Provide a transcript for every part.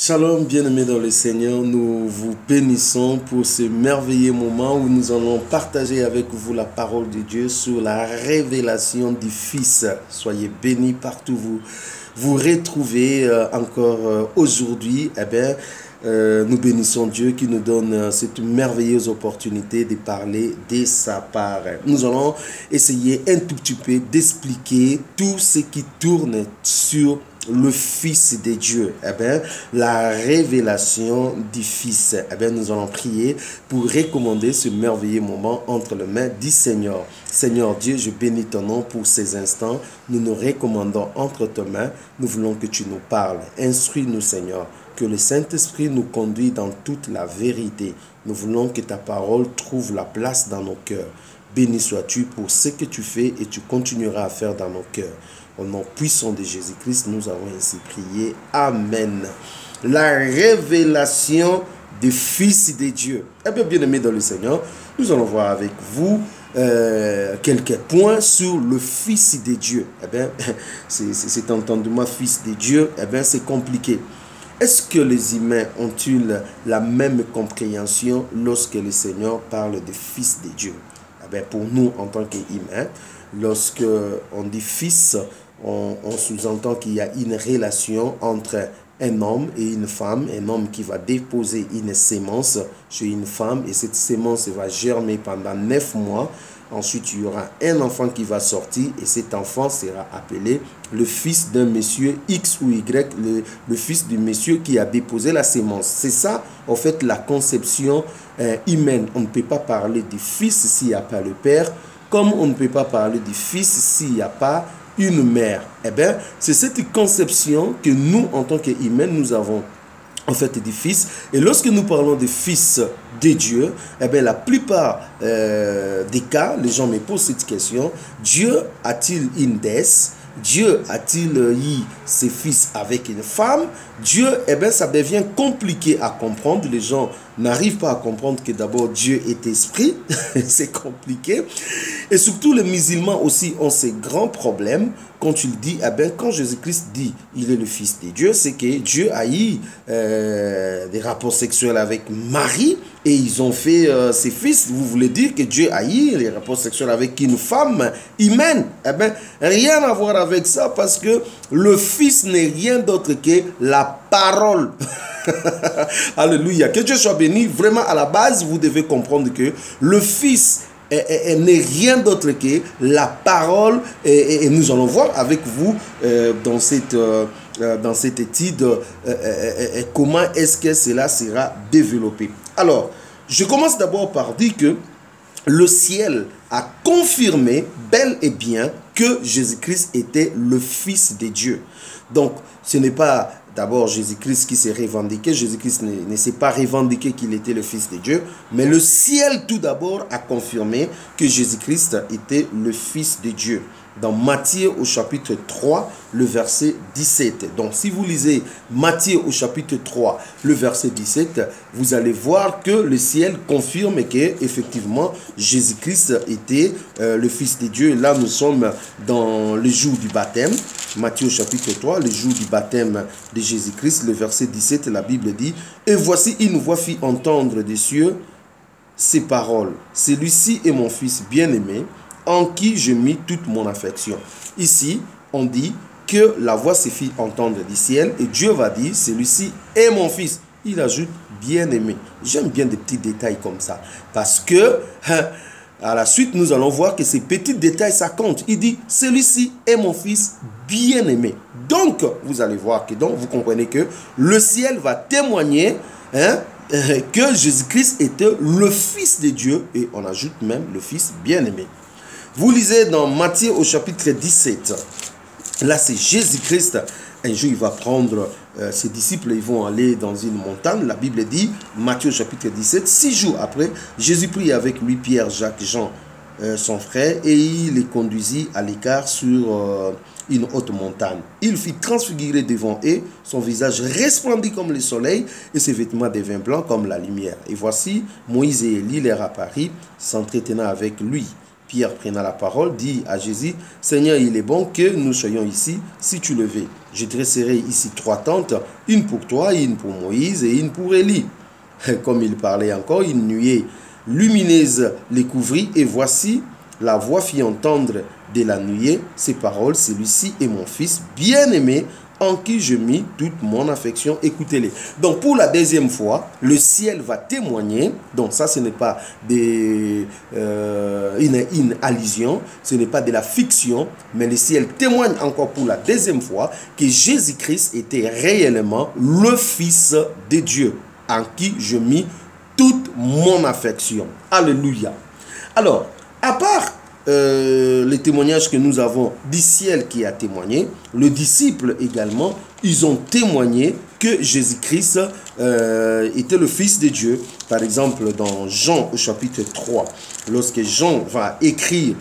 Shalom, bien-aimés dans le Seigneur, nous vous bénissons pour ce merveilleux moment où nous allons partager avec vous la parole de Dieu sur la révélation du Fils. Soyez bénis partout où vous retrouvez encore aujourd'hui. Nous bénissons Dieu qui nous donne cette merveilleuse opportunité de parler de sa part. Nous allons essayer un tout petit peu d'expliquer tout ce qui tourne sur le Fils de Dieu, la révélation du Fils. Nous allons prier pour recommander ce merveilleux moment entre les mains du Seigneur. Seigneur Dieu, je bénis ton nom pour ces instants. Nous nous recommandons entre tes mains. Nous voulons que tu nous parles. Instruis-nous, Seigneur. Que le Saint-Esprit nous conduise dans toute la vérité. Nous voulons que ta parole trouve la place dans nos cœurs. Béni sois-tu pour ce que tu fais et tu continueras à faire dans nos cœurs. Au nom puissant de Jésus-Christ, nous avons ainsi prié. Amen. La révélation du Fils de Dieu. Bien aimé dans le Seigneur, nous allons voir avec vous quelques points sur le Fils de Dieu. Cet entendement Fils de Dieu, c'est compliqué. Est-ce que les humains ont-ils la même compréhension lorsque le Seigneur parle de Fils de Dieu? Pour nous, en tant qu'humains, lorsque on dit Fils, on sous-entend qu'il y a une relation entre un homme et une femme, un homme qui va déposer une sémence chez une femme et cette sémence va germer pendant 9 mois. Ensuite, il y aura un enfant qui va sortir et cet enfant sera appelé le fils d'un monsieur X ou Y, le fils du monsieur qui a déposé la sémence. C'est ça, en fait, la conception humaine. On ne peut pas parler du fils s'il n'y a pas le père, comme on ne peut pas parler du fils s'il n'y a pas une mère. C'est cette conception que nous, en tant qu'humains, nous avons en fait du Fils. Et lorsque nous parlons de Fils de Dieu, la plupart des cas, les gens me posent cette question: Dieu a-t-il une déesse? Dieu a-t-il eu ses fils avec une femme? Dieu, ça devient compliqué à comprendre. Les gens n'arrivent pas à comprendre que d'abord Dieu est esprit. C'est compliqué. Et surtout les musulmans aussi ont ces grands problèmes. Quand tu le dis, quand Jésus-Christ dit il est le Fils de Dieu, c'est que Dieu a eu des rapports sexuels avec Marie et ils ont fait ses fils. Vous voulez dire que Dieu a eu les rapports sexuels avec une femme humaine? Rien à voir avec ça, parce que le Fils n'est rien d'autre que la parole. Alléluia. Que Dieu soit béni. Vraiment, à la base, vous devez comprendre que le Fils n'est rien d'autre que la parole, et nous allons voir avec vous dans cette étude comment est-ce que cela sera développé. Alors, je commence d'abord par dire que le ciel a confirmé bel et bien que Jésus-Christ était le Fils de Dieu. Donc, ce n'est pas d'abord Jésus-Christ qui s'est revendiqué. Jésus-Christ ne s'est pas revendiqué qu'il était le Fils de Dieu. Mais le ciel tout d'abord a confirmé que Jésus-Christ était le Fils de Dieu. Dans Matthieu au chapitre 3, le verset 17. Donc si vous lisez Matthieu au chapitre 3, le verset 17, vous allez voir que le ciel confirme que effectivement Jésus-Christ était le Fils de Dieu. Et là nous sommes dans le jour du baptême. Matthieu au chapitre 3, le jour du baptême de Jésus-Christ, le verset 17, la Bible dit: et voici une voix fit entendre des cieux ces paroles: celui-ci est mon Fils bien-aimé, en qui je mis toute mon affection. Ici, on dit que la voix se fit entendre du ciel et Dieu va dire: celui-ci est mon Fils. Il ajoute bien-aimé. J'aime bien des petits détails comme ça, parce que à la suite, nous allons voir que ces petits détails, ça compte. Il dit: celui-ci est mon Fils bien-aimé. Donc, vous allez voir que donc, vous comprenez que le ciel va témoigner que Jésus-Christ était le Fils de Dieu, et on ajoute même le Fils bien-aimé. Vous lisez dans Matthieu au chapitre 17. Là, c'est Jésus-Christ. Un jour, il va prendre ses disciples, ils vont aller dans une montagne. La Bible dit, Matthieu au chapitre 17, 6 jours après, Jésus prit avec lui Pierre, Jacques, Jean, son frère, et il les conduisit à l'écart sur une haute montagne. Il fit transfigurer devant eux, son visage resplendit comme le soleil, et ses vêtements devinrent blancs comme la lumière. Et voici, Moïse et Élie leur apparurent, s'entretenant avec lui. Pierre prenant la parole dit à Jésus, « Seigneur, il est bon que nous soyons ici, si tu le veux. Je dresserai ici 3 tentes, une pour toi, une pour Moïse et une pour Élie. » Comme il parlait encore, une nuée lumineuse les couvrit et voici, la voix fit entendre de la nuée ces paroles, « Celui-ci est mon fils bien-aimé, en qui je mis toute mon affection, écoutez-les. » Donc pour la deuxième fois, le ciel va témoigner, donc ça ce n'est pas une allusion, ce n'est pas de la fiction, mais le ciel témoigne encore pour la deuxième fois que Jésus-Christ était réellement le Fils de Dieu, en qui je mis toute mon affection. Alléluia. Alors, à part les témoignages que nous avons du ciel qui a témoigné, les disciples également, ils ont témoigné que Jésus-Christ était le Fils de Dieu. Par exemple, dans Jean au chapitre 3, lorsque Jean va écrire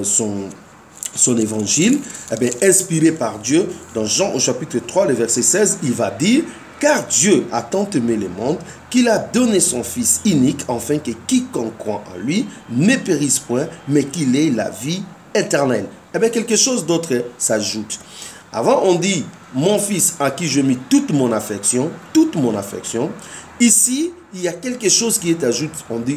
son évangile, eh bien, inspiré par Dieu, dans Jean au chapitre 3, le verset 16, il va dire: « Car Dieu a tant aimé le monde qu'il a donné son Fils unique, afin que quiconque croit en lui ne périsse point, mais qu'il ait la vie éternelle. » Eh bien, quelque chose d'autre s'ajoute. Avant, on dit « Mon Fils à qui je mis toute mon affection. » Ici, il y a quelque chose qui est ajouté,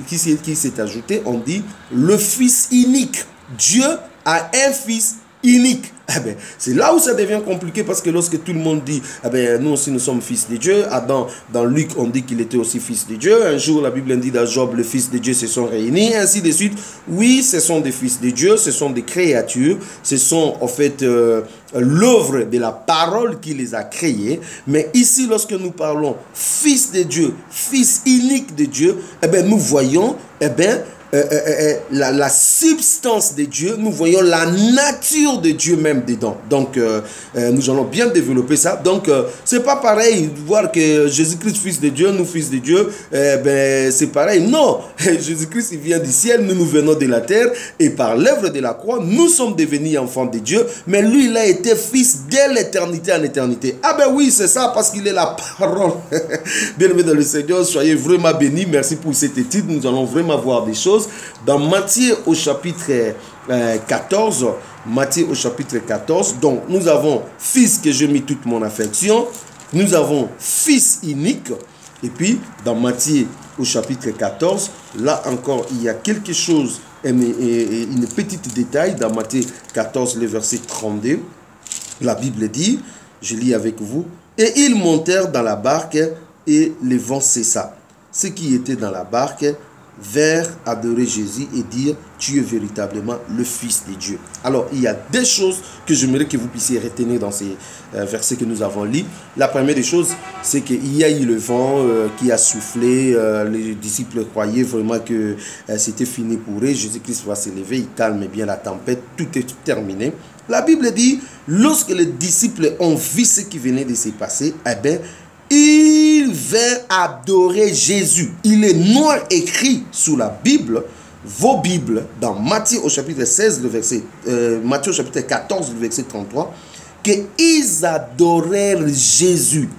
qui s'est ajouté, on dit « Le Fils unique. » Dieu a un Fils unique. Eh bien, c'est là où ça devient compliqué, parce que lorsque tout le monde dit eh bien, nous aussi nous sommes fils de Dieu, Adam, dans Luc on dit qu'il était aussi fils de Dieu, un jour la Bible dit dans Job le fils de Dieu se sont réunis, ainsi de suite. Oui, ce sont des fils de Dieu, ce sont des créatures, ce sont en fait l'œuvre de la parole qui les a créés. Mais ici, lorsque nous parlons fils de Dieu, fils unique de Dieu, eh bien, nous voyons la substance de Dieu, nous voyons la nature de Dieu même dedans. Donc, nous allons bien développer ça. Donc, c'est pas pareil de voir que Jésus-Christ, fils de Dieu, nous, fils de Dieu, c'est pareil. Non, Jésus-Christ, il vient du ciel, nous venons de la terre, et par l'œuvre de la croix, nous sommes devenus enfants de Dieu, mais lui, il a été fils dès l'éternité en éternité. Ah ben oui, c'est ça, parce qu'il est la parole. Bien-aimés dans le Seigneur, soyez vraiment bénis. Merci pour cette étude. Nous allons vraiment voir des choses. Dans Matthieu au chapitre 14, donc nous avons fils que je mis toute mon affection, nous avons fils unique, et puis dans Matthieu au chapitre 14, là encore il y a quelque chose, une petite détail dans Matthieu 14, le verset 32, la Bible dit, je lis avec vous, et ils montèrent dans la barque et le vent cessa. Ceux qui étaient dans la barque vers adorer Jésus et dire tu es véritablement le Fils de Dieu. Alors, il y a des choses que j'aimerais que vous puissiez retenir dans ces versets que nous avons lus. La première des choses, c'est qu'il y a eu le vent qui a soufflé. Les disciples croyaient vraiment que c'était fini pour eux. Jésus-Christ va se lever, il calme bien la tempête, tout est terminé. La Bible dit, lorsque les disciples ont vu ce qui venait de se passer, eh bien, ils vinrent adorer Jésus. Il est noir écrit sous la Bible, vos Bibles, dans Matthieu au chapitre 16, Matthieu au chapitre 14, le verset 33, qu'ils adorèrent Jésus.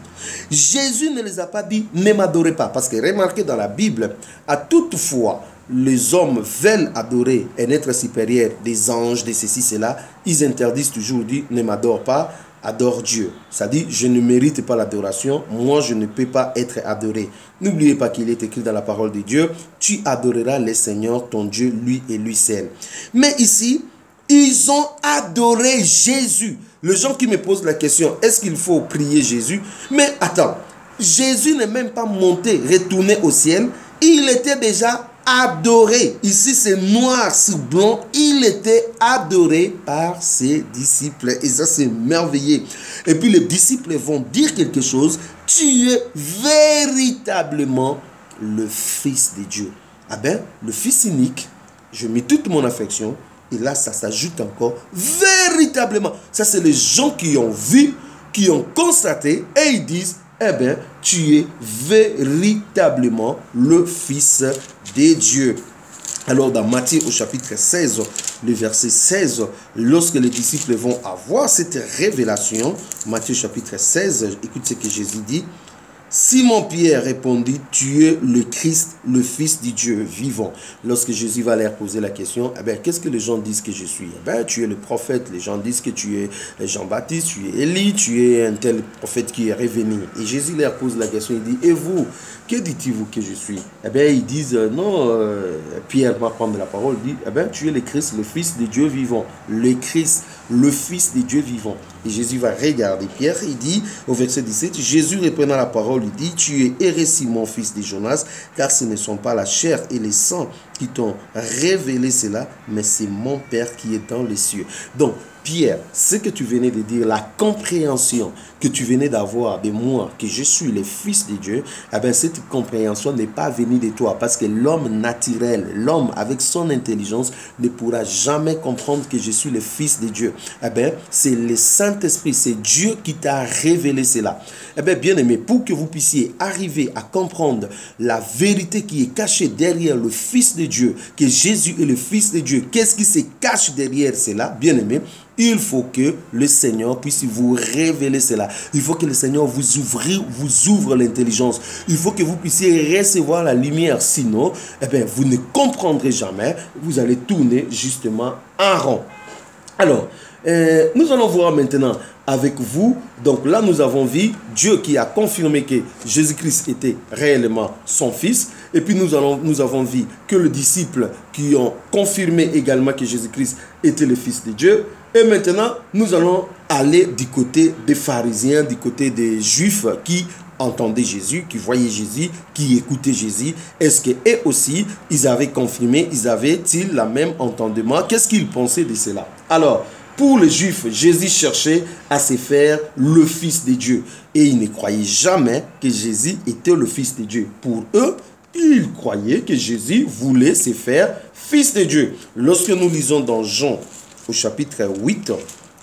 Jésus ne les a pas dit, ne m'adorez pas. Parce que remarquez dans la Bible, à toute fois, les hommes veulent adorer un être supérieur, des anges, de ceci, cela, ils interdisent toujours, disent, ne m'adore pas, adore Dieu. Ça dit, je ne mérite pas l'adoration, moi je ne peux pas être adoré. N'oubliez pas qu'il est écrit dans la parole de Dieu, tu adoreras le Seigneur, ton Dieu, lui et lui seul. Mais ici, ils ont adoré Jésus. Les gens qui me posent la question, est-ce qu'il faut prier Jésus? Mais attends, Jésus n'est même pas monté, retourné au ciel, il était déjà adoré. Ici, c'est noir sur blanc. Il était adoré par ses disciples. Et ça, c'est merveilleux. Et puis, les disciples vont dire quelque chose. Tu es véritablement le Fils de Dieu. Ah ben, le Fils unique, je mets toute mon affection. Et là, ça s'ajoute encore. Véritablement. Ça, c'est les gens qui ont vu, qui ont constaté. Et ils disent, eh bien, tu es véritablement le Fils de Dieu. Alors, dans Matthieu au chapitre 16, le verset 16, lorsque les disciples vont avoir cette révélation, Matthieu chapitre 16, écoute ce que Jésus dit. Simon-Pierre répondit, tu es le Christ, le Fils du Dieu vivant. Lorsque Jésus va leur poser la question, eh bien, qu'est-ce que les gens disent que je suis? Eh bien, tu es le prophète. Les gens disent que tu es Jean-Baptiste, tu es Élie, tu es un tel prophète qui est revenu. Et Jésus leur pose la question, il dit, et vous, que dites-vous que je suis? Eh bien, ils disent, non, Pierre va prendre la parole, il dit, eh bien, tu es le Christ, le Fils de Dieu vivant. Le Christ, le Fils de Dieu vivant. Et Jésus va regarder Pierre, il dit au verset 17, Jésus reprenant la parole, il dit, tu es erré Simon, fils de Jonas, car ce ne sont pas la chair et le sang qui t'ont révélé cela, mais c'est mon Père qui est dans les cieux. Donc, Pierre, ce que tu venais de dire, la compréhension que tu venais d'avoir de moi, que je suis le Fils de Dieu, eh bien, cette compréhension n'est pas venue de toi, parce que l'homme naturel, l'homme avec son intelligence, ne pourra jamais comprendre que je suis le Fils de Dieu. Eh bien, c'est le Saint-Esprit, c'est Dieu qui t'a révélé cela. Eh bien, bien aimé, pour que vous puissiez arriver à comprendre la vérité qui est cachée derrière le Fils de Dieu, que Jésus est le Fils de Dieu, qu'est-ce qui se cache derrière cela, bien aimé, il faut que le Seigneur puisse vous révéler cela. Il faut que le Seigneur vous ouvre l'intelligence. Il faut que vous puissiez recevoir la lumière. Sinon, eh bien, vous ne comprendrez jamais. Vous allez tourner justement en rond. Alors, nous allons voir maintenant avec vous. Donc là, nous avons vu Dieu qui a confirmé que Jésus-Christ était réellement son Fils. Et puis nous avons vu que les disciples qui ont confirmé également que Jésus-Christ était le Fils de Dieu. Et maintenant, nous allons aller du côté des pharisiens, du côté des Juifs qui entendaient Jésus, qui voyaient Jésus, qui écoutaient Jésus. Est-ce qu'eux aussi, ils avaient confirmé, ils avaient-ils la même entendement? Qu'est-ce qu'ils pensaient de cela? Alors, pour les Juifs, Jésus cherchait à se faire le Fils de Dieu. Et ils ne croyaient jamais que Jésus était le Fils de Dieu. Pour eux, ils croyaient que Jésus voulait se faire Fils de Dieu. Lorsque nous lisons dans Jean, au chapitre 8,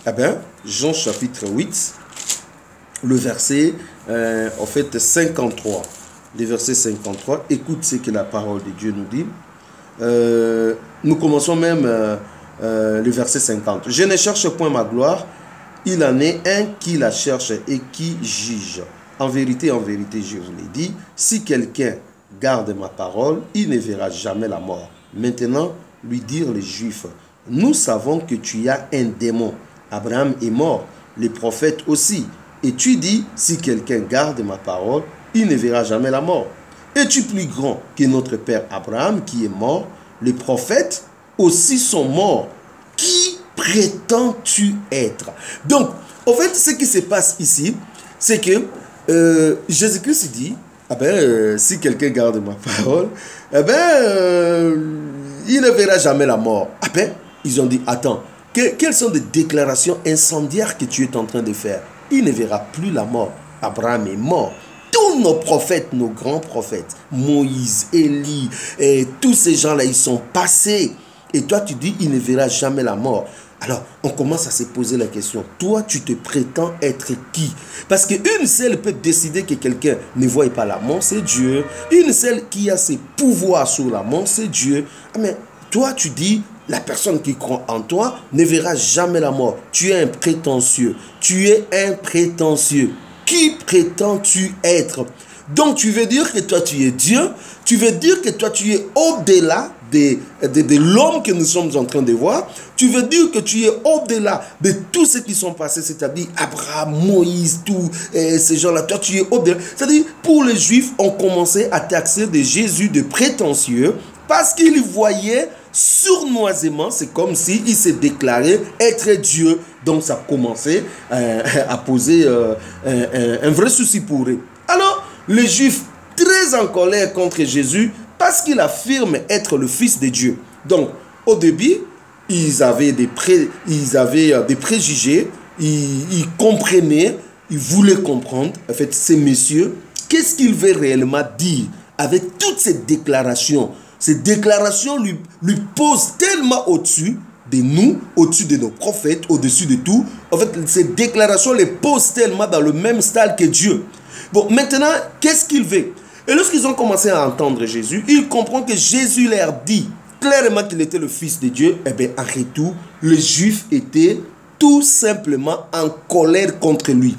eh bien, Jean chapitre 8, le verset, en fait, 53. Le verset 53, écoute ce que la parole de Dieu nous dit. Nous commençons même le verset 50. Je ne cherche point ma gloire, il en est un qui la cherche et qui juge. En vérité, je vous l'ai dit, si quelqu'un garde ma parole, il ne verra jamais la mort. Maintenant, lui dire les Juifs, nous savons que tu as un démon. Abraham est mort, les prophètes aussi. Et tu dis, si quelqu'un garde ma parole, il ne verra jamais la mort. Es-tu plus grand que notre père Abraham qui est mort? Les prophètes aussi sont morts. Qui prétends-tu être? Donc, en fait, ce qui se passe ici, c'est que Jésus-Christ dit, si quelqu'un garde ma parole, il ne verra jamais la mort. Ils ont dit, attends, quelles sont les déclarations incendiaires que tu es en train de faire? Il ne verra plus la mort. Abraham est mort. Tous nos prophètes, nos grands prophètes, Moïse, Élie, et tous ces gens-là, ils sont passés. Et toi, tu dis, il ne verra jamais la mort. Alors, on commence à se poser la question. Toi, tu te prétends être qui? Parce qu'une seule peut décider que quelqu'un ne voit pas la mort, c'est Dieu. Une seule qui a ses pouvoirs sur la mort, c'est Dieu. Mais toi, tu dis, la personne qui croit en toi ne verra jamais la mort. Tu es un prétentieux. Tu es un prétentieux. Qui prétends-tu être? Donc, tu veux dire que toi, tu es Dieu. Tu veux dire que toi, tu es au-delà de l'homme que nous sommes en train de voir. Tu veux dire que tu es au-delà de tout ce qui sont passés, c'est-à-dire Abraham, Moïse, tous ces gens-là. Toi, tu es au-delà. C'est-à-dire, pour les Juifs, on commençait à taxer de Jésus de prétentieux parce qu'ils voyaient sournoisement, c'est comme s'il se déclarait être Dieu. Donc, ça commençait à poser un vrai souci pour eux. Alors, les Juifs, très en colère contre Jésus, parce qu'il affirme être le Fils de Dieu. Donc, au début, ils avaient des préjugés, ils comprenaient, ils voulaient comprendre, en fait, ces messieurs, qu'est-ce qu'ils veulent réellement dire avec toutes ces déclarations. Ces déclarations lui posent tellement au-dessus de nous, au-dessus de nos prophètes, au-dessus de tout. En fait, ces déclarations les posent tellement dans le même style que Dieu. Bon, maintenant, qu'est-ce qu'il veut? Et lorsqu'ils ont commencé à entendre Jésus, ils comprennent que Jésus leur dit clairement qu'il était le Fils de Dieu. Eh bien, en retour, les Juifs étaient tout simplement en colère contre lui.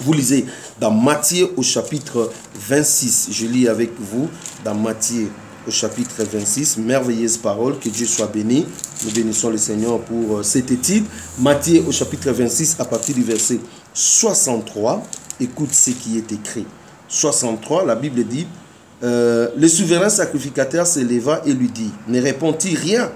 Vous lisez dans Matthieu au chapitre 26. Je lis avec vous dans Matthieu au chapitre 26. Merveilleuse parole, que Dieu soit béni. Nous bénissons le Seigneur pour cette étude. Matthieu au chapitre 26 à partir du verset 63. Écoute ce qui est écrit. 63, la Bible dit, le souverain sacrificateur se leva et lui dit, ne répond-il rien?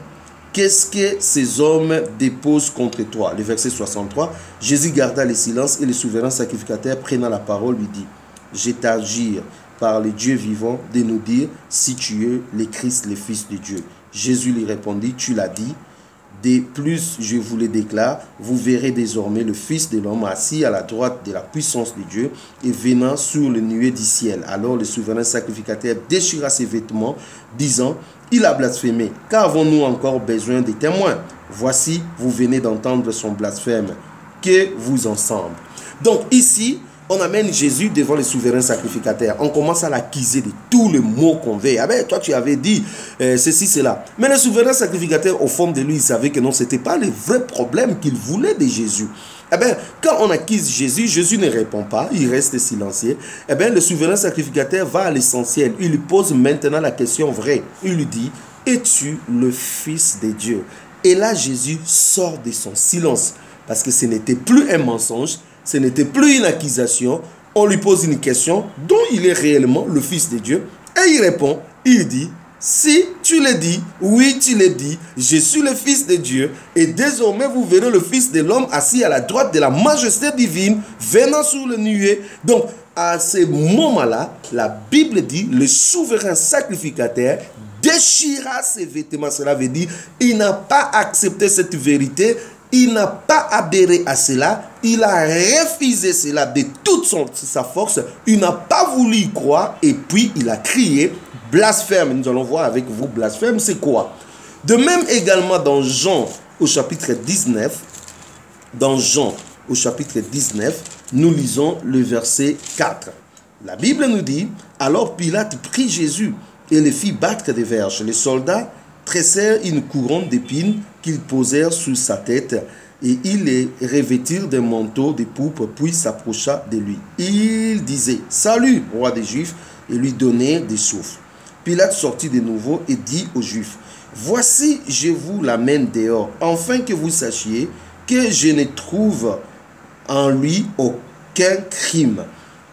Qu'est-ce que ces hommes déposent contre toi? Le verset 63, Jésus garda le silence et le souverain sacrificateur prenant la parole lui dit, je t'agis par le Dieu vivant de nous dire si tu es le Christ, le Fils de Dieu. Jésus lui répondit, tu l'as dit. De plus, je vous le déclare, vous verrez désormais le Fils de l'homme assis à la droite de la puissance de Dieu et venant sur le nuée du ciel. Alors le souverain sacrificateur déchira ses vêtements, disant, il a blasphémé. Qu'avons-nous encore besoin de témoins? Voici, vous venez d'entendre son blasphème. Que vous ensemble. Donc ici, on amène Jésus devant le souverain sacrificateur. On commence à l'accuser de tous les mots qu'on veut. Ah ben, toi, tu avais dit ceci, cela. Mais le souverain sacrificateur, au fond de lui, il savait que non, ce n'était pas le vrai problème qu'il voulait de Jésus. Eh bien, quand on accuse Jésus, Jésus ne répond pas, il reste silencieux. Eh bien, le souverain sacrificateur va à l'essentiel. Il lui pose maintenant la question vraie. Il lui dit, es-tu le Fils de Dieu? Et là, Jésus sort de son silence. Parce que ce n'était plus un mensonge, ce n'était plus une accusation. On lui pose une question dont il est réellement le Fils de Dieu. Et il répond, il dit, si tu le dis, oui tu le dis, je suis le Fils de Dieu. Et désormais vous verrez le Fils de l'homme assis à la droite de la majesté divine, venant sur le nuée. Donc à ce moment-là, la Bible dit, le souverain sacrificateur déchira ses vêtements. Cela veut dire, il n'a pas accepté cette vérité. Il n'a pas adhéré à cela, il a refusé cela de toute sa force, il n'a pas voulu y croire et puis il a crié blasphème. Nous allons voir avec vous, blasphème c'est quoi? De même également dans Jean au chapitre 19, dans Jean au chapitre 19, nous lisons le verset 4. La Bible nous dit, alors Pilate prit Jésus et le fit battre des verges. Les soldats tressèrent une couronne d'épines qu'ils posèrent sur sa tête et ils les revêtirent d'un manteau de pourpre, puis s'approcha de lui. Il disait, salut, roi des Juifs, et lui donnait des souffles. Pilate sortit de nouveau et dit aux Juifs, voici, je vous l'amène dehors, afin que vous sachiez que je ne trouve en lui aucun crime.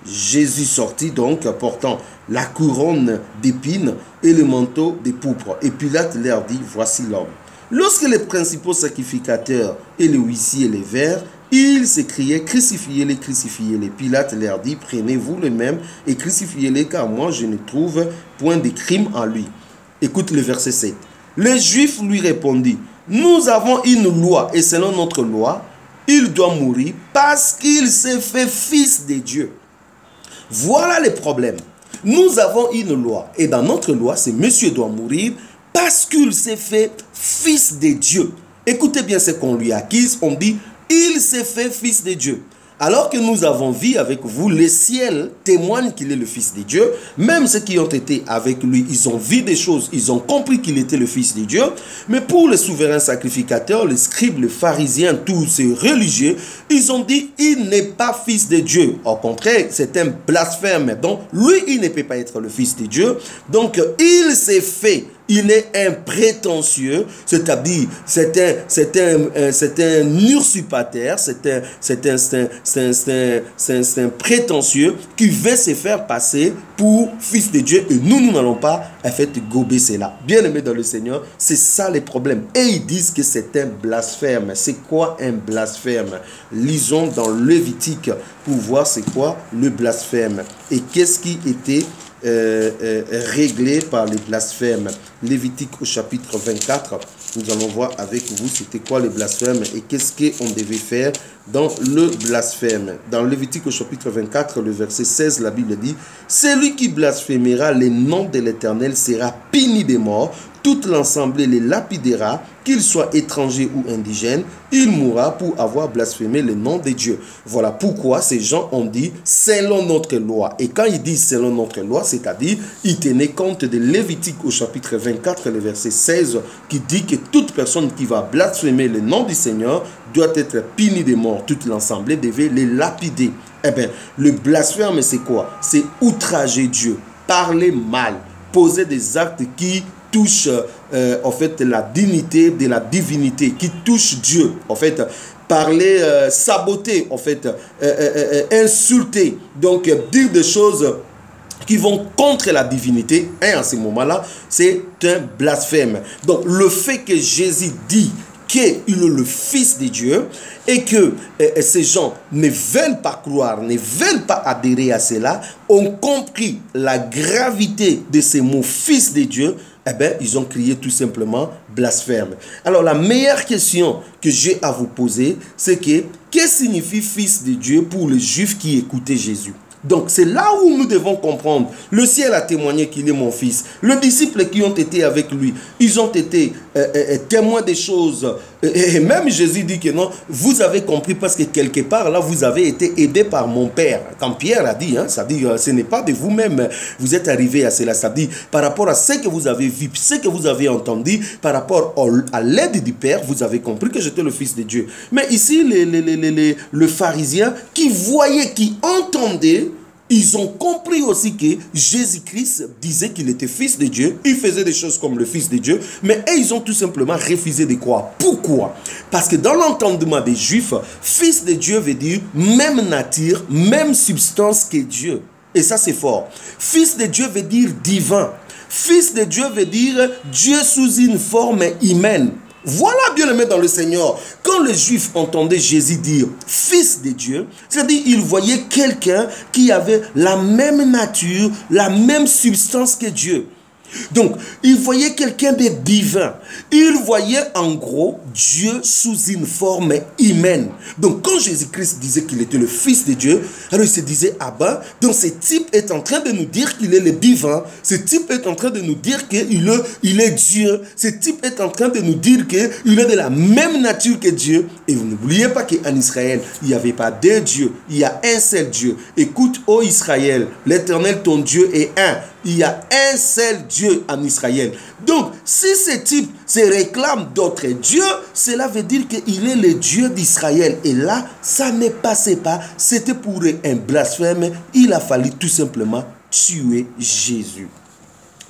Jésus sortit donc portant la couronne d'épines et le manteau de pourpre. Et Pilate leur dit, voici l'homme. Lorsque les principaux sacrificateurs et les huissiers les virent, ils s'écriaient, crucifiez-les, crucifiez-les. Pilate leur dit, prenez-vous le même et crucifiez-les, car moi je ne trouve point de crime en lui. Écoute le verset 7. Les Juifs lui répondirent, nous avons une loi et selon notre loi, il doit mourir parce qu'il s'est fait fils de Dieu. Voilà le problème. Nous avons une loi et dans notre loi, ce monsieur doit mourir parce qu'il s'est fait fils de Dieu. Écoutez bien ce qu'on lui accuse. On dit, il s'est fait fils de Dieu. Alors que nous avons vu avec vous, le ciel témoigne qu'il est le Fils de Dieu. Même ceux qui ont été avec lui, ils ont vu des choses, ils ont compris qu'il était le Fils de Dieu. Mais pour les souverains sacrificateurs, les scribes, les pharisiens, tous ces religieux, ils ont dit, il n'est pas Fils de Dieu. Au contraire, c'est un blasphème. Donc, lui, il ne peut pas être le Fils de Dieu. Donc, il s'est fait. Il est un prétentieux, c'est-à-dire c'est un usurpateur, c'est un prétentieux qui veut se faire passer pour fils de Dieu et nous n'allons pas en fait gober cela. Bien aimé dans le Seigneur, c'est ça les problèmes. Et ils disent que c'est un blasphème. C'est quoi un blasphème? Lisons dans Lévitique pour voir c'est quoi le blasphème et qu'est-ce qui était réglé par les blasphèmes. Lévitique au chapitre 24, nous allons voir avec vous c'était quoi le blasphème et qu'est-ce qu'on devait faire dans le blasphème. Dans Lévitique au chapitre 24, le verset 16, la Bible dit, celui qui blasphémera le nom de l'Éternel sera puni de mort. Toute l'assemblée les lapidera, qu'il soit étranger ou indigène, il mourra pour avoir blasphémé le nom de Dieu. Voilà pourquoi ces gens ont dit selon notre loi. Et quand ils disent selon notre loi, c'est-à-dire ils tenaient compte de Lévitique au chapitre 24, le verset 16, qui dit que toute personne qui va blasphémer le nom du Seigneur doit être punie de mort. Toute l'assemblée devait les lapider. Eh bien, le blasphème, c'est quoi? C'est outrager Dieu, parler mal, poser des actes qui touchent en fait la dignité de la divinité, qui touchent Dieu, en fait. Parler, saboter, en fait, insulter, donc dire des choses qui vont contre la divinité, et en ce moment-là, c'est un blasphème. Donc, le fait que Jésus dit qu'il est le Fils de Dieu et que ces gens ne veulent pas croire, ne veulent pas adhérer à cela, ont compris la gravité de ces mots Fils de Dieu, eh bien, ils ont crié tout simplement blasphème. Alors, la meilleure question que j'ai à vous poser, c'est que, qu'est-ce que signifie Fils de Dieu pour les Juifs qui écoutaient Jésus? Donc, c'est là où nous devons comprendre. Le ciel a témoigné qu'il est mon fils. Les disciples qui ont été avec lui, ils ont été témoins des choses. Et même Jésus dit que non, vous avez compris parce que quelque part, là, vous avez été aidés par mon Père. Quand Pierre a dit, hein, ça dit, ce n'est pas de vous-même, vous êtes arrivés à cela. Ça dit, par rapport à ce que vous avez vu, ce que vous avez entendu, par rapport à l'aide du Père, vous avez compris que j'étais le Fils de Dieu. Mais ici, le pharisien qui voyait, qui entendait, ils ont compris aussi que Jésus-Christ disait qu'il était Fils de Dieu. Il faisait des choses comme le Fils de Dieu. Mais ils ont tout simplement refusé de croire. Pourquoi? Parce que dans l'entendement des Juifs, Fils de Dieu veut dire même nature, même substance que Dieu. Et ça, c'est fort. Fils de Dieu veut dire divin. Fils de Dieu veut dire Dieu sous une forme humaine. Voilà, bien-aimés dans le Seigneur, quand les Juifs entendaient Jésus dire « Fils de Dieu », c'est-à-dire ils voyaient quelqu'un qui avait la même nature, la même substance que Dieu. Donc, ils voyaient quelqu'un de divin. Ils voyaient en gros Dieu sous une forme humaine. Donc, quand Jésus-Christ disait qu'il était le Fils de Dieu, alors il se disait, ah ben, donc ce type est en train de nous dire qu'il est le divin. Ce type est en train de nous dire qu'il est Dieu. Ce type est en train de nous dire qu'il est de la même nature que Dieu. Et vous n'oubliez pas qu'en Israël, il n'y avait pas deux dieux. Il y a un seul Dieu. Écoute, ô Israël, l'Éternel, ton Dieu, est un. Il y a un seul Dieu en Israël. Donc, si ce type se réclame d'autres dieux, cela veut dire qu'il est le Dieu d'Israël. Et là, ça ne passait pas. C'était pour un blasphème. Il a fallu tout simplement tuer Jésus.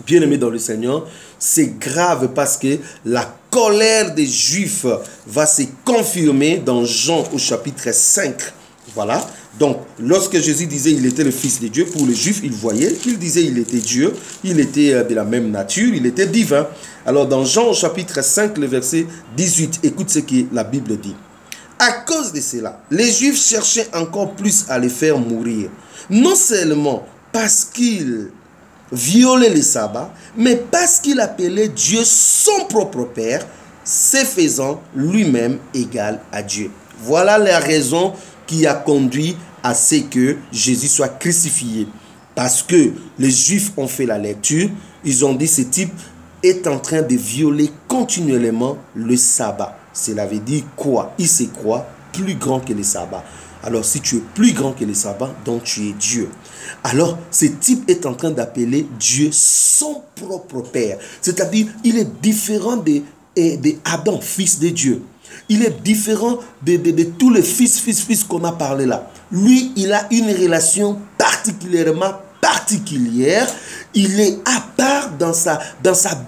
Bien-aimés dans le Seigneur, c'est grave parce que la colère des Juifs va se confirmer dans Jean au chapitre 5. Voilà. Donc, lorsque Jésus disait qu'il était le Fils de Dieu, pour les Juifs, ils voyaient qu'il disait qu'il était Dieu, il était de la même nature, il était divin. Alors, dans Jean au chapitre 5, le verset 18, écoute ce que la Bible dit. À cause de cela, les Juifs cherchaient encore plus à les faire mourir. Non seulement parce qu'ils violaient le sabbat, mais parce qu'il appelait Dieu son propre Père, se faisant lui-même égal à Dieu. Voilà la raison qui a conduit à ce que Jésus soit crucifié. Parce que les Juifs ont fait la lecture, ils ont dit ce type est en train de violer continuellement le sabbat. Cela veut dire quoi? Il se croit plus grand que le sabbat. Alors si tu es plus grand que le sabbat, donc tu es Dieu. Alors ce type est en train d'appeler Dieu son propre Père. C'est-à-dire il est différent de Adam, fils de Dieu. Il est différent de tous les fils qu'on a parlé là. Lui, il a une relation particulièrement particulière. Il est à part dans sa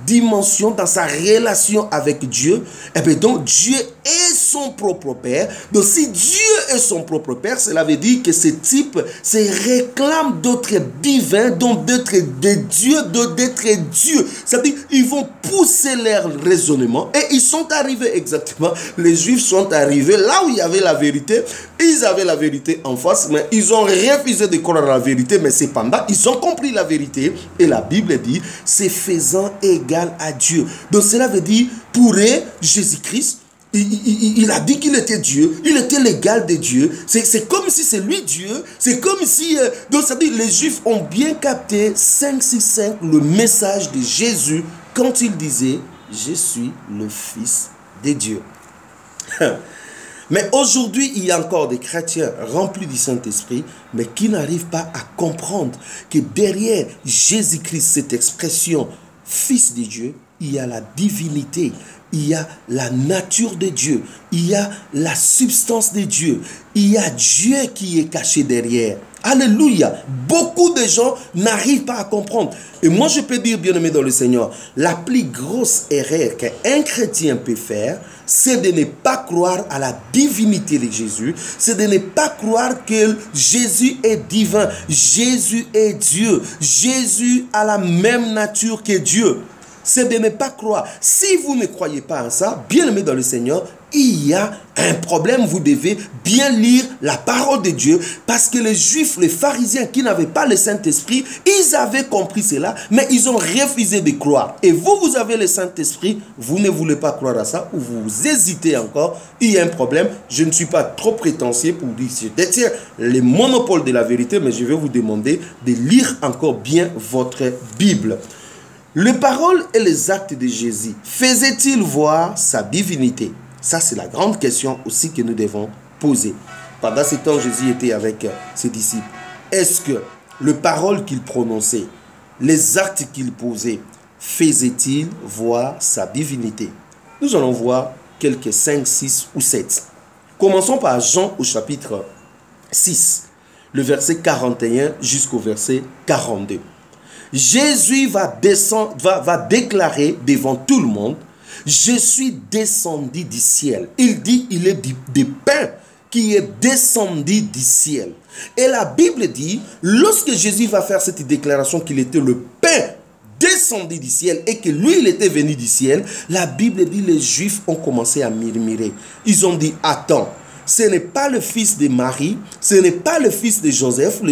dimension, dans sa relation avec Dieu. Et bien donc, Dieu est son propre Père. Donc, si Dieu est son propre Père, cela veut dire que ce type se réclame d'autres divins, donc d'être des dieux, d'être Dieu. C'est-à-dire, ils vont pousser leur raisonnement et ils sont arrivés exactement. Les Juifs sont arrivés là où il y avait la vérité. Ils avaient la vérité en face, mais ils ont refusé de croire à la vérité. Mais cependant, ils ont compris la vérité. Et la Bible dit, c'est faisant égal à Dieu. Donc cela veut dire, pour eux, Jésus-Christ, il a dit qu'il était Dieu, il était l'égal de Dieu. C'est comme si c'est lui Dieu. C'est comme si... donc ça veut dire, les Juifs ont bien capté 565 le message de Jésus quand il disait, je suis le Fils de Dieu. Mais aujourd'hui, il y a encore des chrétiens remplis du Saint-Esprit, mais qui n'arrivent pas à comprendre que derrière Jésus-Christ, cette expression Fils de Dieu, il y a la divinité, il y a la nature de Dieu, il y a la substance de Dieu, il y a Dieu qui est caché derrière. Alléluia. Beaucoup de gens n'arrivent pas à comprendre. Et moi, je peux dire, bien-aimé dans le Seigneur, la plus grosse erreur qu'un chrétien peut faire, c'est de ne pas croire à la divinité de Jésus, c'est de ne pas croire que Jésus est divin, Jésus est Dieu, Jésus a la même nature que Dieu. C'est de ne pas croire. Si vous ne croyez pas en ça, bien-aimé dans le Seigneur, il y a un problème. Vous devez bien lire la parole de Dieu, parce que les Juifs, les pharisiens qui n'avaient pas le Saint-Esprit, ils avaient compris cela, mais ils ont refusé de croire. Et vous, vous avez le Saint-Esprit, vous ne voulez pas croire à ça, ou vous hésitez encore, il y a un problème. Je ne suis pas trop prétentieux pour dire que je détiens le monopole de la vérité, mais je vais vous demander de lire encore bien votre Bible. Les paroles et les actes de Jésus faisaient-ils voir sa divinité? Ça, c'est la grande question aussi que nous devons poser. Pendant ce temps, Jésus était avec ses disciples. Est-ce que les paroles qu'il prononçait, les actes qu'il posait, faisaient-ils voir sa divinité? Nous allons voir quelques 5, 6 ou 7. Commençons par Jean au chapitre 6, le verset 41 jusqu'au verset 42. Jésus va déclarer devant tout le monde: je suis descendu du ciel. Il dit, il est du pain qui est descendu du ciel. Et la Bible dit, lorsque Jésus va faire cette déclaration qu'il était le pain descendu du ciel et que lui, il était venu du ciel, la Bible dit, les Juifs ont commencé à murmurer. Ils ont dit, attends, ce n'est pas le fils de Marie, ce n'est pas le fils de Joseph, le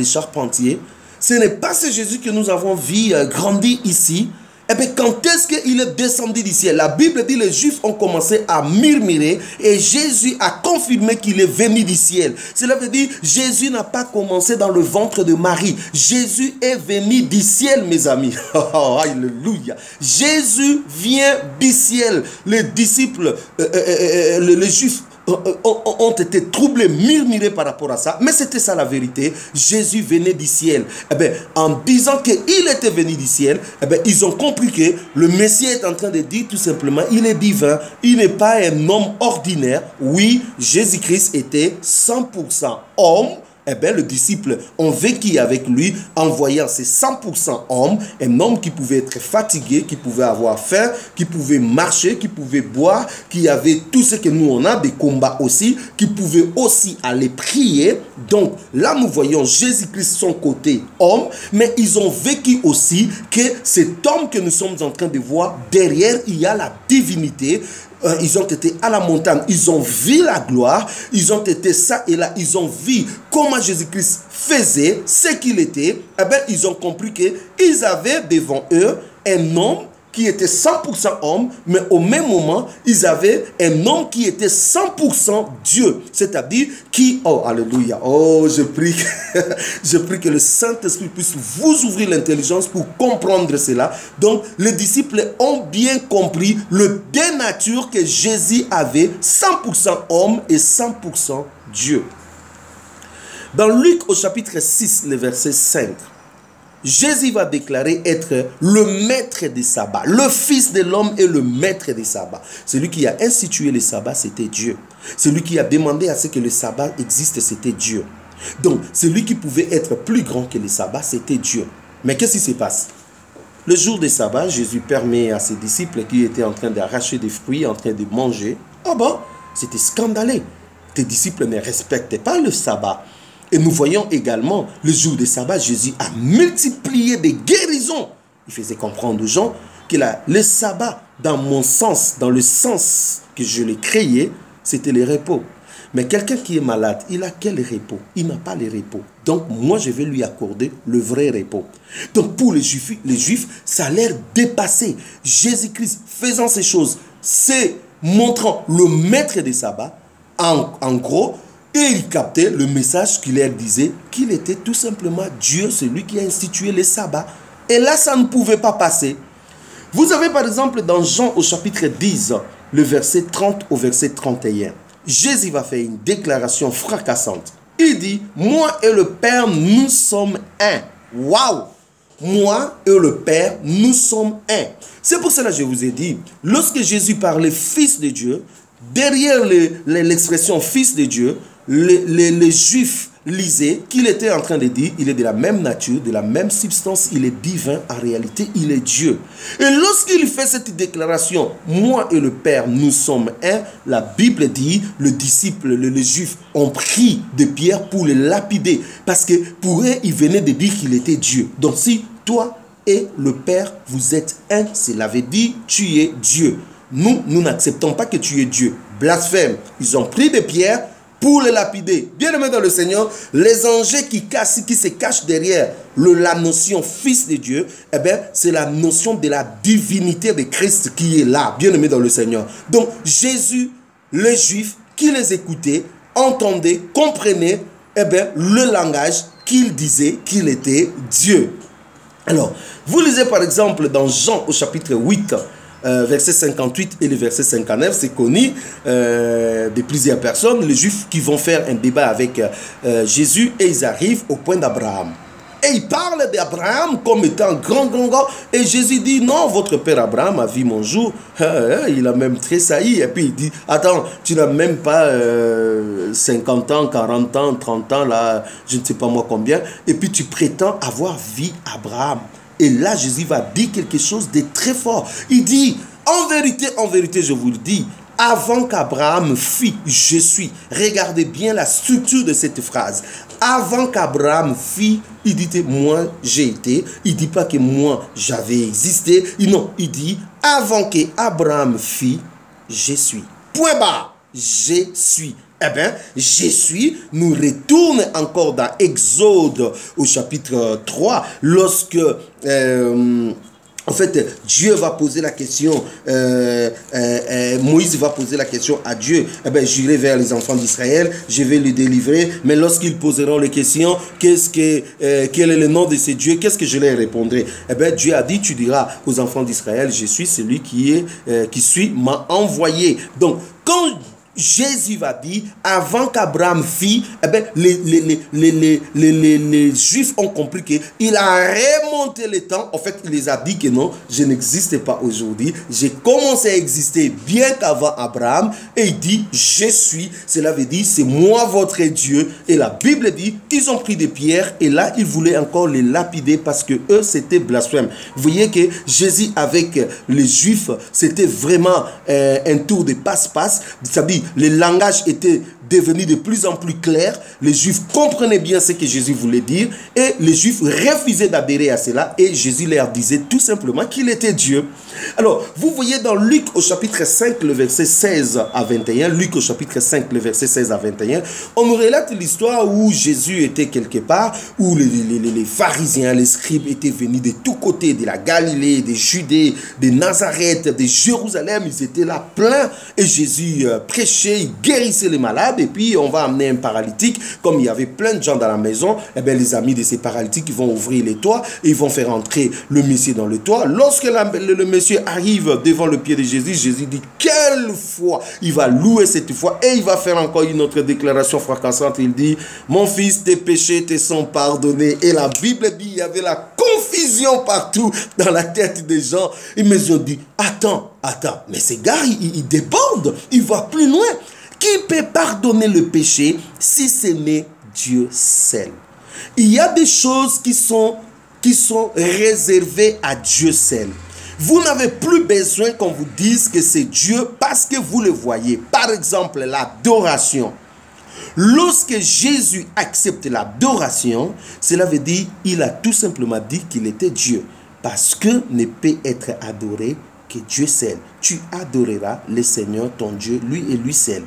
charpentier, ce n'est pas ce Jésus que nous avons vu grandir ici. Eh bien, quand est-ce qu'il est descendu du ciel? La Bible dit, les Juifs ont commencé à murmurer et Jésus a confirmé qu'il est venu du ciel. Cela veut dire, Jésus n'a pas commencé dans le ventre de Marie. Jésus est venu du ciel, mes amis. Oh, alléluia. Jésus vient du ciel. Les disciples, les Juifs, ont été troublés, murmurés par rapport à ça, mais c'était ça la vérité. Jésus venait du ciel. Eh bien, en disant qu'il était venu du ciel, eh bien, ils ont compris que le Messie est en train de dire tout simplement, il est divin, il n'est pas un homme ordinaire. Oui, Jésus-Christ était 100% homme. Eh bien, les disciples ont vécu avec lui en voyant ces 100% hommes, un homme qui pouvait être fatigué, qui pouvait avoir faim, qui pouvait marcher, qui pouvait boire, qui avait tout ce que nous on a, des combats aussi, qui pouvait aussi aller prier. Donc là, nous voyons Jésus-Christ son côté homme, mais ils ont vécu aussi que cet homme que nous sommes en train de voir, derrière, il y a la divinité. Ils ont été à la montagne, ils ont vu la gloire, ils ont été ça et là, ils ont vu comment Jésus-Christ faisait ce qu'il était. Eh bien, ils ont compris qu'ils avaient devant eux un homme qui était 100% homme, mais au même moment, ils avaient un homme qui était 100% Dieu. C'est-à-dire qui, oh, alléluia, oh, je prie que le Saint-Esprit puisse vous ouvrir l'intelligence pour comprendre cela. Donc, les disciples ont bien compris le deux natures que Jésus avait, 100% homme et 100% Dieu. Dans Luc au chapitre 6, le verset 5, Jésus va déclarer être le maître des sabbats. Le fils de l'homme est le maître des sabbats. Celui qui a institué le sabbat, c'était Dieu. Celui qui a demandé à ce que le sabbat existe, c'était Dieu. Donc, celui qui pouvait être plus grand que le sabbat, c'était Dieu. Mais qu'est-ce qui se passe? Le jour du sabbat, Jésus permet à ses disciples qui étaient en train d'arracher des fruits, en train de manger. Ah bon? C'était scandaleux. Tes disciples ne respectaient pas le sabbat. Et nous voyons également, le jour du sabbat, Jésus a multiplié des guérisons. Il faisait comprendre aux gens que le sabbat, dans mon sens, dans le sens que je l'ai créé, c'était le repos. Mais quelqu'un qui est malade, il a quel repos? Il n'a pas le repos. Donc, moi, je vais lui accorder le vrai repos. Donc, pour les Juifs, ça a l'air dépassé. Jésus-Christ faisant ces choses, c'est montrant le maître des sabbats, en gros. Et ils captaient le message qu'il leur disait, qu'il était tout simplement Dieu, celui qui a institué les sabbats. Et là, ça ne pouvait pas passer. Vous avez par exemple dans Jean au chapitre 10, le verset 30 au verset 31. Jésus va faire une déclaration fracassante. Il dit, moi et le Père, nous sommes un. Waouh! moi et le Père, nous sommes un. C'est pour cela que je vous ai dit, lorsque Jésus parlait Fils de Dieu, derrière l'expression Fils de Dieu, les Juifs lisaient qu'il était en train de dire, il est de la même nature, de la même substance, il est divin, en réalité, il est Dieu. Et lorsqu'il fait cette déclaration, moi et le Père, nous sommes un, la Bible dit, le disciple, les Juifs ont pris des pierres pour le lapider, parce que pour eux, il venait de dire qu'il était Dieu. Donc si toi et le Père, vous êtes un, cela veut dire, tu es Dieu. Nous n'acceptons pas que tu es Dieu. Blasphème. Ils ont pris des pierres pour le lapider. Bien-aimés dans le Seigneur, les anges qui se cachent derrière la notion Fils de Dieu, eh bien, c'est la notion de la divinité de Christ qui est là, bien-aimés dans le Seigneur. Donc, Jésus, les Juifs qui les écoutaient, entendaient, comprenaient, eh bien, le langage qu'il disait qu'il était Dieu. Alors, vous lisez par exemple dans Jean au chapitre 8, verset 58 et le verset 59, c'est connu de plusieurs personnes, les Juifs qui vont faire un débat avec Jésus et ils arrivent au point d'Abraham. Et ils parlent d'Abraham comme étant grand. Et Jésus dit, non, votre père Abraham a vu mon jour. Il a même tressailli. Et puis il dit, attends, tu n'as même pas 50 ans, 40 ans, 30 ans, là, je ne sais pas moi combien. Et puis tu prétends avoir vu Abraham. Et là, Jésus va dire quelque chose de très fort. Il dit, en vérité, je vous le dis, avant qu'Abraham fît, je suis. Regardez bien la structure de cette phrase. Avant qu'Abraham fît, il dit, moi j'ai été. Il ne dit pas que moi j'avais existé. Non, il dit, avant qu'Abraham fît, je suis. Point barre, je suis. Eh bien, je suis, nous retourne encore dans Exode au chapitre 3, lorsque, en fait, Dieu va poser la question, Moïse va poser la question à Dieu. Eh bien, j'irai vers les enfants d'Israël, je vais les délivrer, mais lorsqu'ils poseront les questions, quel est le nom de ces dieux, qu'est-ce que je leur répondrai? Eh bien, Dieu a dit, tu diras aux enfants d'Israël, je suis celui qui m'a envoyé. Donc, quand Jésus va dire, avant qu'Abraham fît, eh bien, les Juifs ont compris qu'il a remonté le temps. En fait, il les a dit que non, je n'existe pas aujourd'hui. J'ai commencé à exister bien qu'avant Abraham. Et il dit, je suis. Cela veut dire, c'est moi votre Dieu. Et la Bible dit qu'ils ont pris des pierres. Et là, ils voulaient encore les lapider parce que eux, c'était blasphème. Vous voyez que Jésus avec les Juifs, c'était vraiment un tour de passe-passe. C'est-à-dire, le langage était devenu de plus en plus clair. Les Juifs comprenaient bien ce que Jésus voulait dire. Et les Juifs refusaient d'adhérer à cela. Et Jésus leur disait tout simplement qu'il était Dieu. Alors, vous voyez dans Luc au chapitre 5, le verset 16 à 21. Luc au chapitre 5, le verset 16 à 21. On nous relate l'histoire où Jésus était quelque part, où les pharisiens, les scribes étaient venus de tous côtés, de la Galilée, de Judée, de Nazareth, de Jérusalem. Ils étaient là pleins. Et Jésus prêchait, il guérissait les malades. Et puis, on va amener un paralytique. Comme il y avait plein de gens dans la maison, eh bien, les amis de ces paralytiques, ils vont ouvrir les toits et ils vont faire entrer le monsieur dans le toit. Lorsque le monsieur arrive devant le pied de Jésus, Jésus dit, quelle foi! Il va louer cette foi et il va faire encore une autre déclaration fracassante. Il dit, mon fils, tes péchés te sont pardonnés. Et la Bible dit, il y avait la confusion partout dans la tête des gens. Ils me ont dit, attends, mais ces gars, ils débordent, ils vont plus loin. Qui peut pardonner le péché si ce n'est Dieu seul? Il y a des choses qui sont réservées à Dieu seul. Vous n'avez plus besoin qu'on vous dise que c'est Dieu parce que vous le voyez. Par exemple, l'adoration. Lorsque Jésus accepte l'adoration, cela veut dire qu'il a tout simplement dit qu'il était Dieu. Parce que ne peut être adoré que Dieu seul. Tu adoreras le Seigneur ton Dieu, lui et lui seul.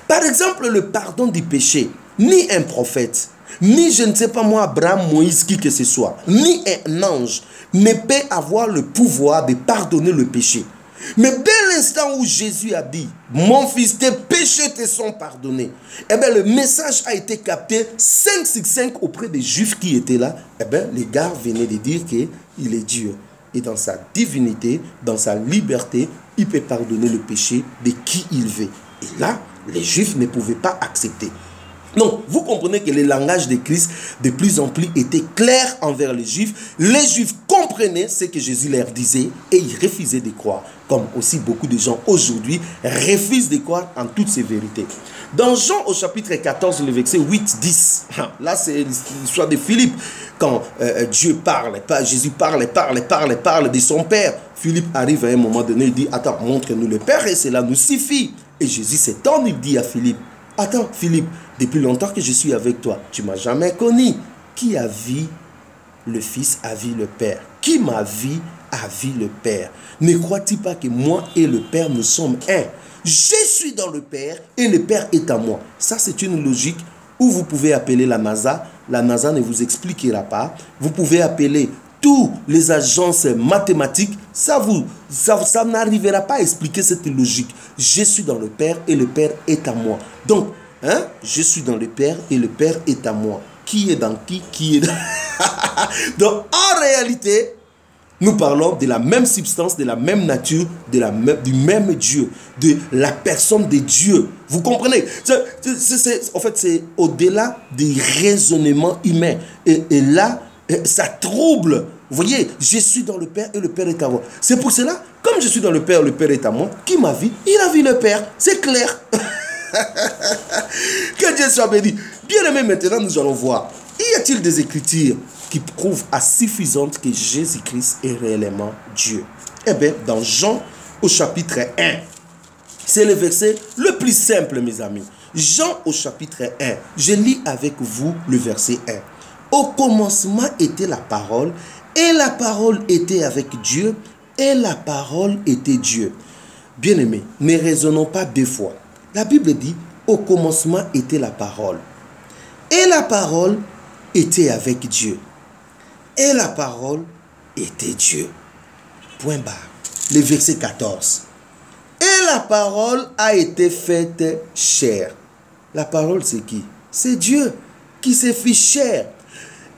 Par exemple, le pardon du péché, ni un prophète, ni je ne sais pas moi, Abraham, Moïse, qui que ce soit, ni un ange ne peut avoir le pouvoir de pardonner le péché. Mais dès l'instant où Jésus a dit, mon fils, tes péchés te sont pardonnés, eh bien le message a été capté 5 sur 5 auprès des Juifs qui étaient là. Eh bien les gars venaient de dire qu'il est Dieu. Et dans sa divinité, dans sa liberté, il peut pardonner le péché de qui il veut. Et là, les Juifs ne pouvaient pas accepter. Donc, vous comprenez que le langage de Christ, de plus en plus, était clair envers les Juifs. Les Juifs comprenaient ce que Jésus leur disait et ils refusaient de croire. Comme aussi beaucoup de gens aujourd'hui refusent de croire en toutes ces vérités. Dans Jean au chapitre 14, le verset 8-10, là c'est l'histoire de Philippe. Quand Dieu parle, Jésus parle de son Père. Philippe arrive à un moment donné, il dit, attends, montre-nous le Père et cela nous suffit. Et Jésus s'étonne, il dit à Philippe, attends Philippe, depuis longtemps que je suis avec toi, tu ne m'as jamais connu. Qui a vu le Fils a vu le Père. Qui m'a vu a vu le Père. Ne crois-tu pas que moi et le Père nous sommes un? Je suis dans le Père et le Père est à moi. Ça c'est une logique où vous pouvez appeler la NASA. La NASA ne vous expliquera pas. Vous pouvez appeler toutes les agences mathématiques. Ça n'arrivera pas à expliquer cette logique. Je suis dans le Père et le Père est à moi. Donc, je suis dans le Père et le Père est à moi. Qui est dans qui est dans... Donc, en réalité, nous parlons de la même substance, de la même nature, du même Dieu, de la personne de Dieu. Vous comprenez? En fait, c'est au-delà des raisonnements humains. Et là, ça trouble. Vous voyez, je suis dans le Père et le Père est à moi. C'est pour cela, comme je suis dans le Père, le Père est à moi, qui m'a vu? Il a vu le Père. C'est clair. Que Dieu soit béni. Bien aimé, maintenant nous allons voir. Y a-t-il des écritures qui prouvent à suffisante que Jésus-Christ est réellement Dieu? Eh bien, dans Jean au chapitre 1, c'est le verset le plus simple, mes amis. Jean au chapitre 1, je lis avec vous le verset 1. Au commencement était la parole, et la parole était avec Dieu, et la parole était Dieu. Bien-aimés, ne raisonnons pas deux fois. La Bible dit, au commencement était la parole. Et la parole était avec Dieu. Et la parole était Dieu. Point barre. Le verset 14. Et la parole a été faite chair. La parole c'est qui? C'est Dieu qui s'est fait chair.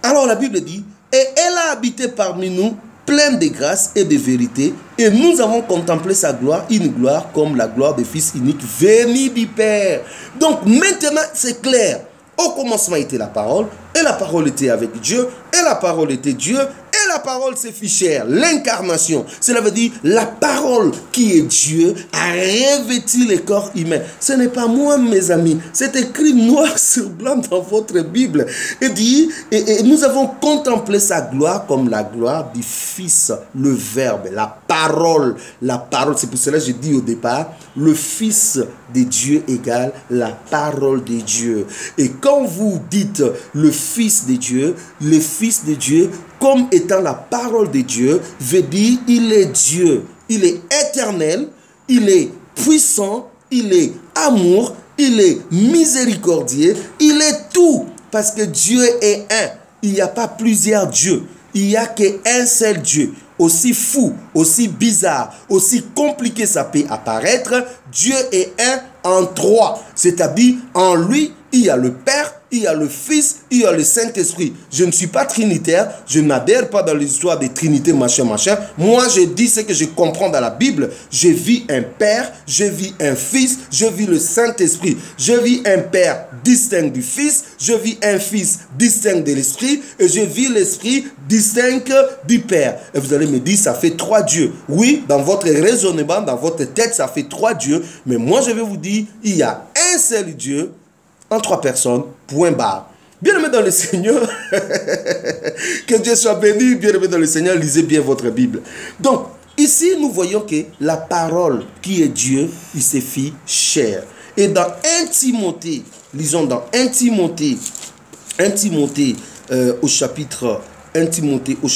Alors la Bible dit, et elle a habité parmi nous, pleine de grâce et de vérité, et nous avons contemplé sa gloire, une gloire comme la gloire du Fils unique venu du Père. Donc maintenant c'est clair. Au commencement était la parole, et la parole était avec Dieu, et la parole était Dieu, et la parole s'est fait chair, l'incarnation. Cela veut dire la parole qui est Dieu a revêtu le corps humain. Ce n'est pas moi, mes amis, c'est écrit noir sur blanc dans votre Bible. Et dit, et nous avons contemplé sa gloire comme la gloire du Fils, le Verbe, la parole. La parole, c'est pour cela que je dis au départ, le Fils de Dieu égale la parole de Dieu. Et quand vous dites le Fils de Dieu, le Fils de Dieu, comme étant la parole de Dieu, veut dire il est Dieu, il est éternel, il est puissant, il est amour, il est miséricordieux, il est tout, parce que Dieu est un. Il n'y a pas plusieurs dieux, il n'y a qu'un seul Dieu. Aussi fou, aussi bizarre, aussi compliqué ça peut apparaître, Dieu est un en trois. C'est-à-dire, en lui, il y a le Père, il y a le Fils, il y a le Saint-Esprit. Je ne suis pas trinitaire, je n'adhère pas dans l'histoire des trinités, machin. Moi, je dis ce que je comprends dans la Bible. Je vis un Père, je vis un Fils, je vis le Saint-Esprit. Je vis un Père distinct du Fils, je vis un Fils distinct de l'Esprit, et je vis l'Esprit distinct du Père. Et vous allez me dire, ça fait trois dieux. Oui, dans votre raisonnement, dans votre tête, ça fait trois dieux. Mais moi, je vais vous dire, il y a un seul Dieu, en trois personnes, point barre. Bien-aimés dans le Seigneur, que Dieu soit béni, bien-aimés dans le Seigneur, lisez bien votre Bible. Donc, ici, nous voyons que la parole qui est Dieu, il s'est fait chair. Et dans 1 Timothée, lisons dans 1 Timothée au chapitre 3, 1 Timothée au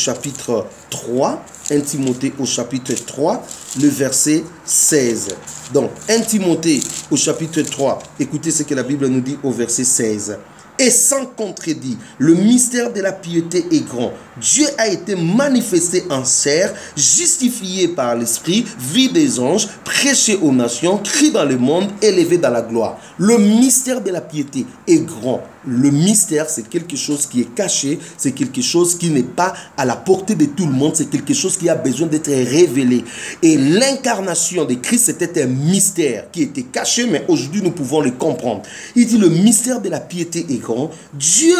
chapitre 3, le verset 16. Donc, 1 Timothée au chapitre 3, écoutez ce que la Bible nous dit au verset 16. Et sans contredit, le mystère de la piété est grand. Dieu a été manifesté en chair, justifié par l'Esprit, vu des anges, prêché aux nations, crie dans le monde, élevé dans la gloire. Le mystère de la piété est grand. Le mystère, c'est quelque chose qui est caché, c'est quelque chose qui n'est pas à la portée de tout le monde, c'est quelque chose qui a besoin d'être révélé. Et l'incarnation de Christ, c'était un mystère qui était caché, mais aujourd'hui nous pouvons le comprendre. Il dit le mystère de la piété est grand. Dieu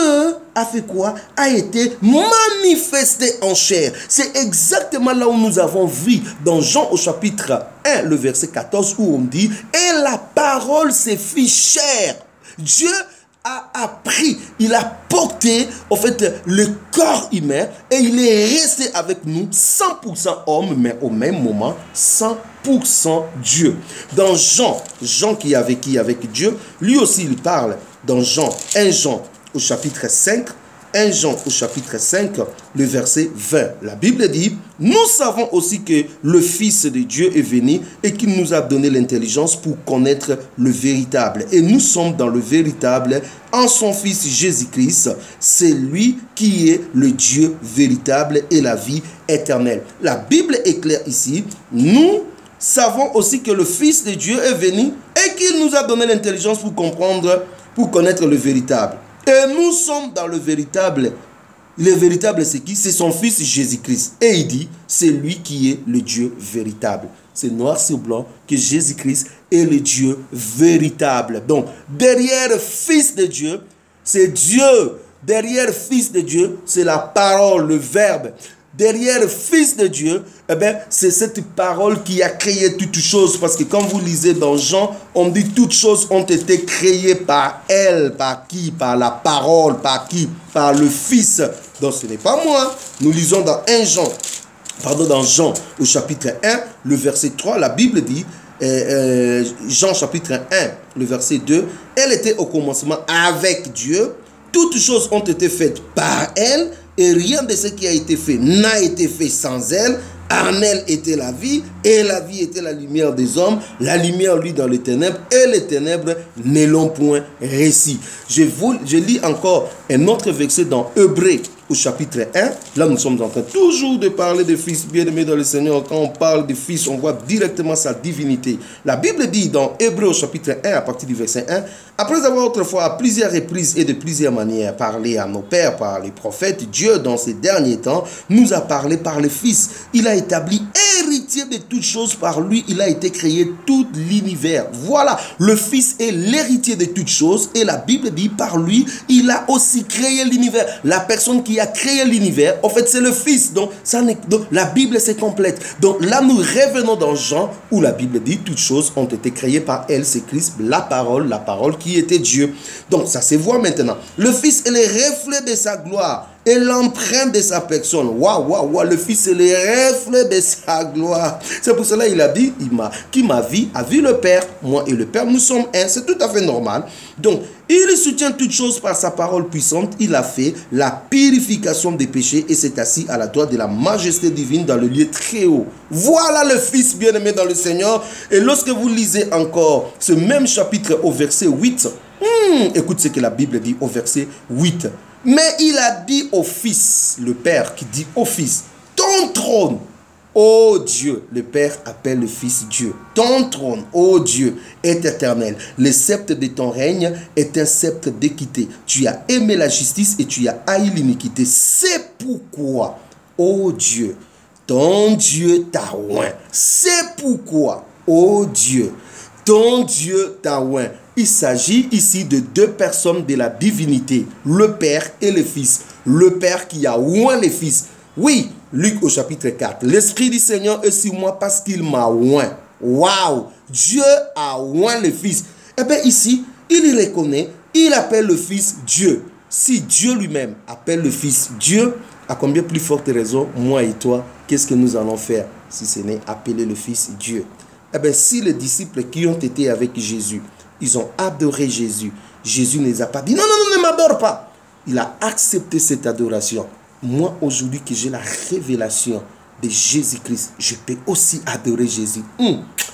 a fait quoi? A été manifesté en chair. C'est exactement là où nous avons vu dans Jean au chapitre 1, le verset 14, où on dit « Et la parole s'est fait chair ». Dieu a appris, il a porté en fait le corps humain et il est resté avec nous 100% homme, mais au même moment 100% Dieu. Dans Jean qui a vécu avec Dieu, lui aussi il parle dans un Jean au chapitre 5, 1 Jean au chapitre 5, le verset 20. La Bible dit, nous savons aussi que le Fils de Dieu est venu et qu'il nous a donné l'intelligence pour connaître le véritable. Et nous sommes dans le véritable en son Fils Jésus-Christ. C'est lui qui est le Dieu véritable et la vie éternelle. La Bible est claire ici. Nous savons aussi que le Fils de Dieu est venu et qu'il nous a donné l'intelligence pour comprendre, pour connaître le véritable. Et nous sommes dans le véritable. Le véritable, c'est qui? C'est son Fils Jésus-Christ. Et il dit, c'est lui qui est le Dieu véritable. C'est noir sur blanc que Jésus-Christ est le Dieu véritable. Donc, derrière Fils de Dieu, c'est Dieu. Derrière Fils de Dieu, c'est la parole, le Verbe. Derrière Fils de Dieu, eh bien, c'est cette parole qui a créé toutes choses. Parce que quand vous lisez dans Jean, on dit toutes choses ont été créées par elle. Par qui? Par la parole. Par qui? Par le Fils. Donc ce n'est pas moi. Nous lisons dans dans Jean au chapitre 1, le verset 3, la Bible dit, Jean chapitre 1, le verset 2, elle était au commencement avec Dieu. Toutes choses ont été faites par elle. Et rien de ce qui a été fait n'a été fait sans elle. En elle était la vie, et la vie était la lumière des hommes. La lumière, lui, dans les ténèbres, et les ténèbres ne l'ont point réussi. Je lis encore un autre verset dans Hébreux au chapitre 1. Là, nous sommes en train toujours de parler de Fils bien-aimé dans le Seigneur. Quand on parle de Fils, on voit directement sa divinité. La Bible dit dans Hébreux au chapitre 1, à partir du verset 1, après avoir autrefois à plusieurs reprises et de plusieurs manières parlé à nos pères par les prophètes, Dieu, dans ces derniers temps, nous a parlé par le Fils. Il a établi héritier de toutes choses, par lui, il a été créé tout l'univers. Voilà, le Fils est l'héritier de toutes choses et la Bible dit par lui, il a aussi créé l'univers. La personne qui a créé l'univers, en fait, c'est le Fils. Donc, la Bible, c'est complète. Donc, là, nous revenons dans Jean où la Bible dit toutes choses ont été créées par elle, c'est Christ, la parole qui était Dieu. Donc, ça se voit maintenant. Le Fils est le reflet de sa gloire et l'empreinte de sa personne. Waouh, le Fils est le reflet de sa gloire. C'est pour cela qu'il a dit, qui m'a vu, a vu le Père. Moi et le Père, nous sommes un. C'est tout à fait normal. Donc, il soutient toutes choses par sa parole puissante. Il a fait la purification des péchés et s'est assis à la droite de la majesté divine dans le lieu très haut. Voilà le Fils bien-aimé dans le Seigneur. Et lorsque vous lisez encore ce même chapitre au verset 8, écoute ce que la Bible dit au verset 8. Mais il a dit au Fils, le Père qui dit au Fils, ton trône, ô Dieu, le Père appelle le Fils Dieu. Ton trône, ô Dieu, est éternel. Le sceptre de ton règne est un sceptre d'équité. Tu as aimé la justice et tu as haï l'iniquité. C'est pourquoi, ô Dieu, ton Dieu t'a oint. C'est pourquoi, ô Dieu, ton Dieu t'a oint. Il s'agit ici de deux personnes de la divinité, le Père et le Fils. Le Père qui a oint le Fils. Oui, Luc au chapitre 4. L'Esprit du Seigneur est sur moi parce qu'il m'a oint. Waouh! Dieu a oint le Fils. Eh bien ici, il reconnaît, il appelle le Fils Dieu. Si Dieu lui-même appelle le Fils Dieu, à combien plus forte raison, moi et toi, qu'est-ce que nous allons faire si ce n'est appeler le Fils Dieu? Eh bien, si les disciples qui ont été avec Jésus, ils ont adoré Jésus, Jésus ne les a pas dit, non, ne m'adore pas. Il a accepté cette adoration. Moi, aujourd'hui, que j'ai la révélation de Jésus-Christ, je peux aussi adorer Jésus.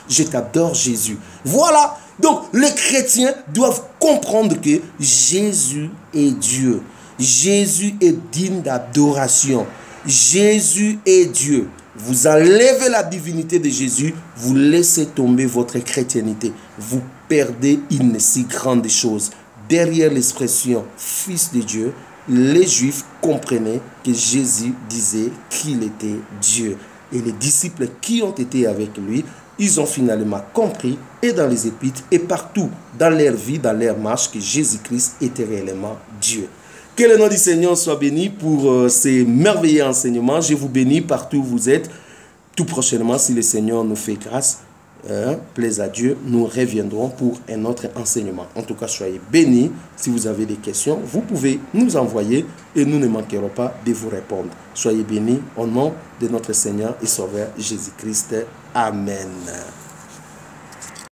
Je t'adore, Jésus. Voilà. Donc, les chrétiens doivent comprendre que Jésus est Dieu. Jésus est digne d'adoration. Jésus est Dieu. Vous enlevez la divinité de Jésus, vous laissez tomber votre chrétienté. Vous perdez une si grande chose. Derrière l'expression Fils de Dieu, les Juifs comprenaient que Jésus disait qu'il était Dieu. Et les disciples qui ont été avec lui, ils ont finalement compris, et dans les Épîtres, et partout dans leur vie, dans leur marche, que Jésus-Christ était réellement Dieu. Que le nom du Seigneur soit béni pour ces merveilleux enseignements. Je vous bénis partout où vous êtes. Tout prochainement, si le Seigneur nous fait grâce, plaise à Dieu, nous reviendrons pour un autre enseignement. En tout cas, soyez bénis. Si vous avez des questions, vous pouvez nous envoyer et nous ne manquerons pas de vous répondre. Soyez bénis au nom de notre Seigneur et Sauveur Jésus-Christ. Amen.